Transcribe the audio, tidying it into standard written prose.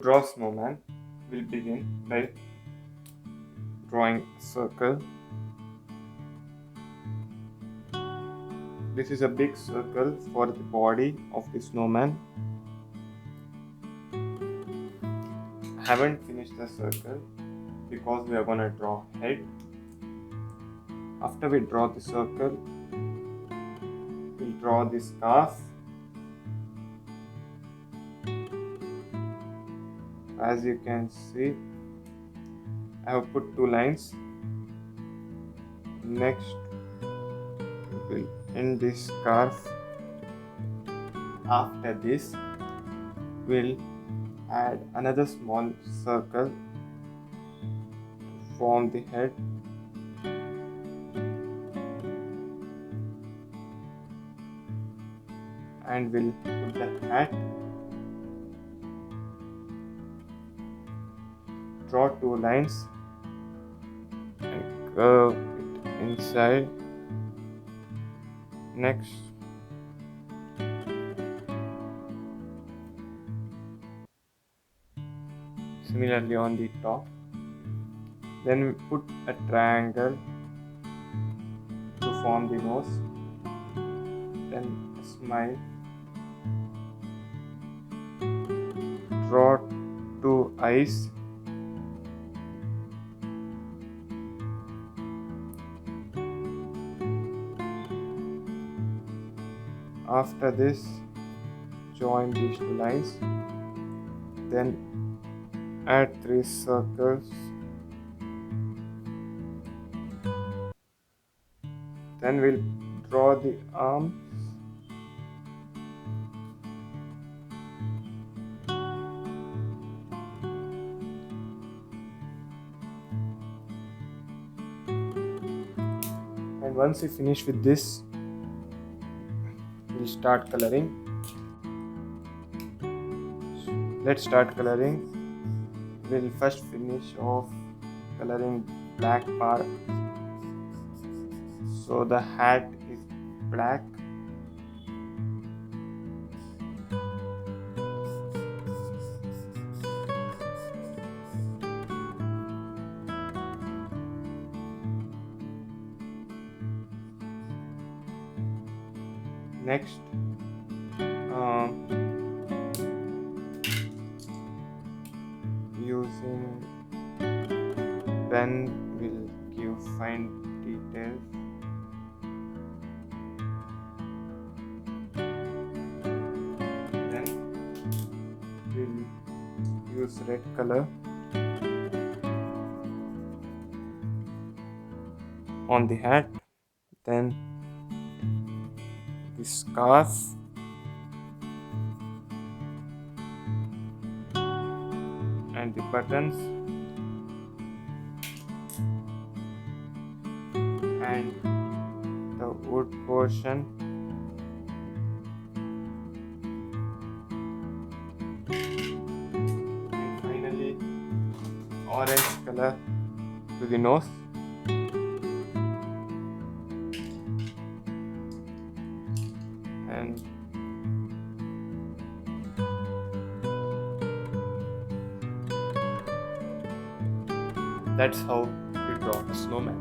Draw snowman. We'll begin by drawing a circle. This is a big circle for the body of the snowman. I haven't finished the circle because we are gonna draw head. After we draw the circle, we'll draw the scarf. As you can see, I have put two lines. Next, we'll end this scarf. After this, we'll add another small circle to form the head. And we'll put the hat. Draw two lines and curve it inside. Next, similarly on the top. Then we put a triangle to form the nose. Then a smile. Draw two eyes. After this, join these two lines. Then add three circles. Then we'll draw the arms. And once we finish with this, we'll start coloring. Let's start coloring. We'll first finish off coloring black part. So the hat is black. Next, using pen will give fine details. Then we'll use red color on the hat. Then the scarf, and the buttons, and the wood portion, and finally orange color to the nose. And that's how you draw a snowman.